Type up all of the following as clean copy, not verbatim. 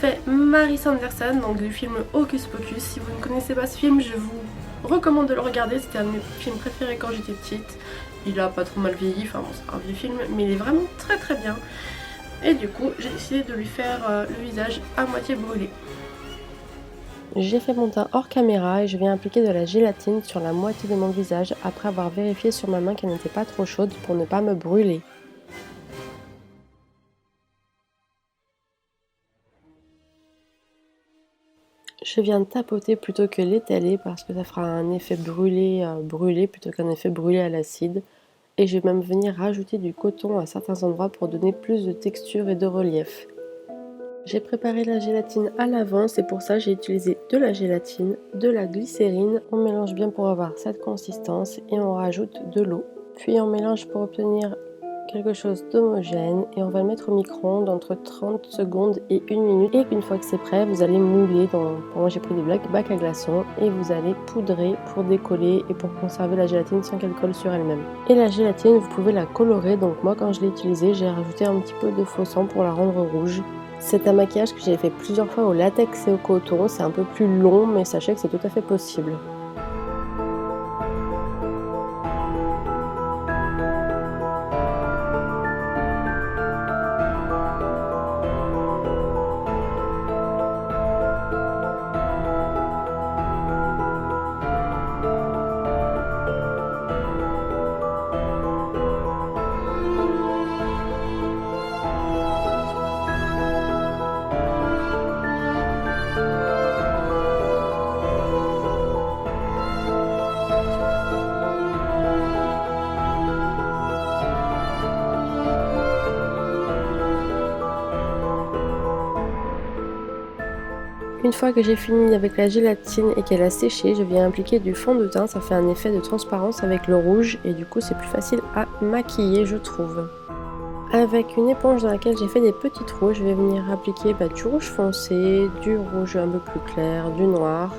fait Mary Sanderson, donc du film Hocus Pocus. Si vous ne connaissez pas ce film, je vous recommande de le regarder, c'était un de mes films préférés quand j'étais petite. Il a pas trop mal vieilli, enfin bon c'est un vieux film, mais il est vraiment très très bien. Et du coup j'ai décidé de lui faire le visage à moitié brûlé. J'ai fait mon teint hors caméra et je viens appliquer de la gélatine sur la moitié de mon visage après avoir vérifié sur ma main qu'elle n'était pas trop chaude pour ne pas me brûler. Je viens tapoter plutôt que l'étaler parce que ça fera un effet brûlé plutôt qu'un effet brûlé à l'acide. Et je vais même venir rajouter du coton à certains endroits pour donner plus de texture et de relief. J'ai préparé la gélatine à l'avance et pour ça j'ai utilisé de la gélatine, de la glycérine. On mélange bien pour avoir cette consistance et on rajoute de l'eau. Puis on mélange pour obtenir quelque chose d'homogène et on va le mettre au micro-ondes entre 30 secondes et 1 minute. Et une fois que c'est prêt, vous allez mouler pour moi j'ai pris des bacs à glaçons et vous allez poudrer pour décoller et pour conserver la gélatine sans qu'elle colle sur elle-même. Et la gélatine, vous pouvez la colorer, donc moi quand je l'ai utilisée, j'ai rajouté un petit peu de faux sang pour la rendre rouge. C'est un maquillage que j'ai fait plusieurs fois au latex et au coton, c'est un peu plus long mais sachez que c'est tout à fait possible. Une fois que j'ai fini avec la gélatine et qu'elle a séché, je viens appliquer du fond de teint, ça fait un effet de transparence avec le rouge et du coup c'est plus facile à maquiller je trouve. Avec une éponge dans laquelle j'ai fait des petits trous, je vais venir appliquer du rouge foncé, du rouge un peu plus clair, du noir.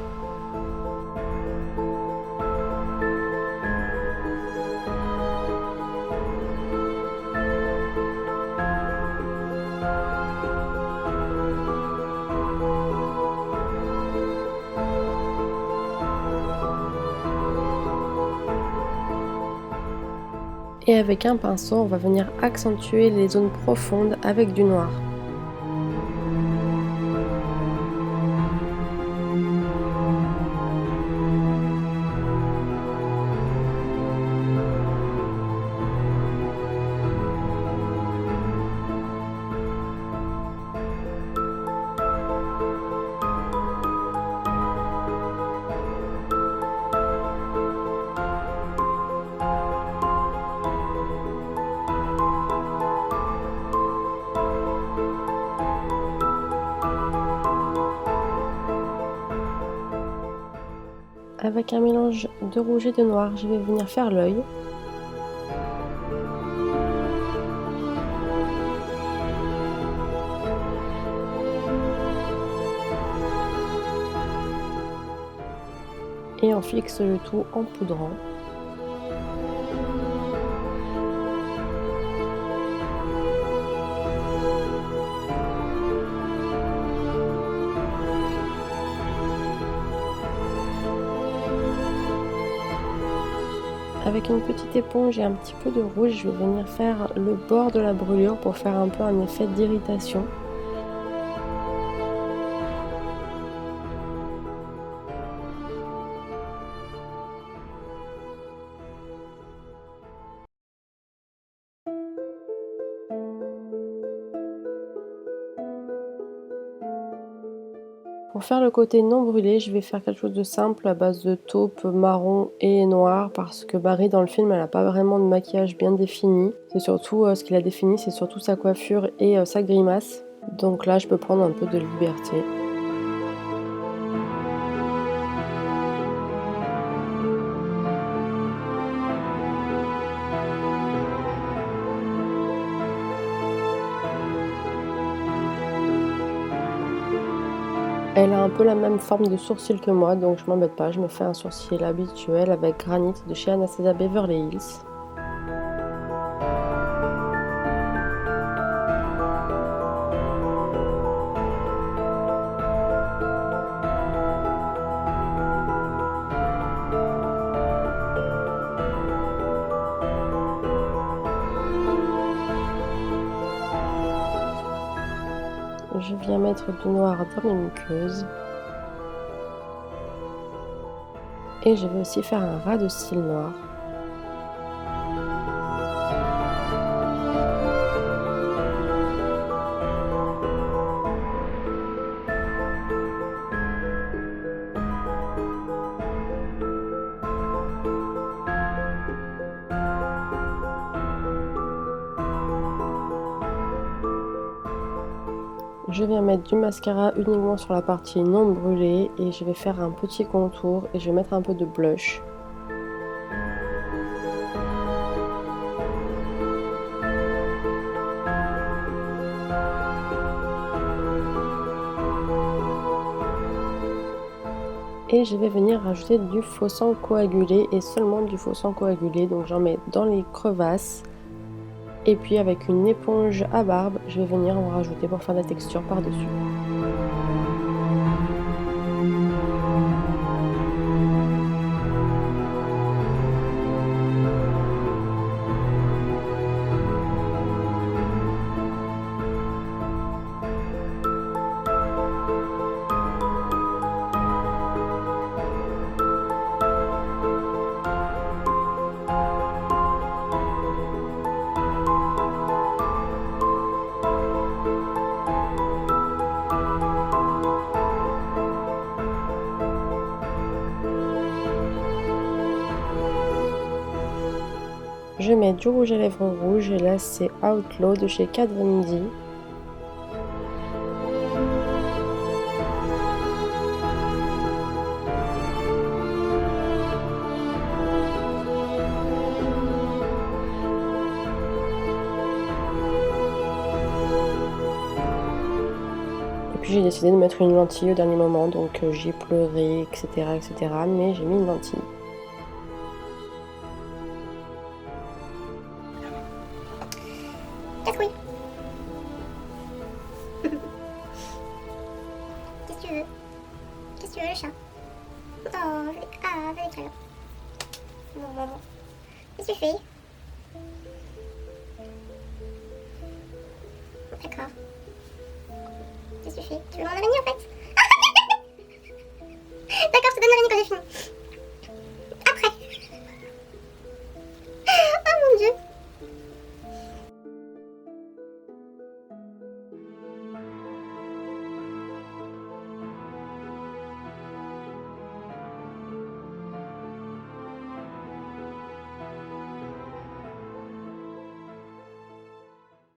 Et avec un pinceau, on va venir accentuer les zones profondes avec du noir. Avec un mélange de rouge et de noir, je vais venir faire l'œil. Et on fixe le tout en poudrant. Avec une petite éponge et un petit peu de rouge, je vais venir faire le bord de la brûlure pour faire un peu un effet d'irritation. Pour faire le côté non brûlé, je vais faire quelque chose de simple à base de taupe marron et noir parce que Barry dans le film elle n'a pas vraiment de maquillage bien défini. C'est surtout ce qu'il a défini, c'est surtout sa coiffure et sa grimace. Donc là je peux prendre un peu de liberté. Elle a un peu la même forme de sourcil que moi, donc je m'embête pas, je me fais un sourcil habituel avec Granit de chez Anastasia Beverly Hills. Je viens mettre du noir dans mes muqueuses. Et je vais aussi faire un ras de cils noir. Je viens mettre du mascara uniquement sur la partie non brûlée et je vais faire un petit contour et je vais mettre un peu de blush. Et je vais venir rajouter du faux sang coagulé et seulement du faux sang coagulé, donc j'en mets dans les crevasses. Et puis avec une éponge à barbe, je vais venir en rajouter pour faire la texture par-dessus. Je mets du rouge à lèvres rouge et là c'est Outlaw de chez Kat Von D. Et puis j'ai décidé de mettre une lentille au dernier moment, donc j'ai pleuré, etc., etc. Mais j'ai mis une lentille. Casse-couille. Qu'est-ce que tu veux? Qu'est-ce que tu veux, le chat? Oh, venez. Ah, venez, câlin. Bon. Qu'est-ce que tu fais? D'accord. Qu'est-ce que tu fais? Tu veux m'en revenir en fait?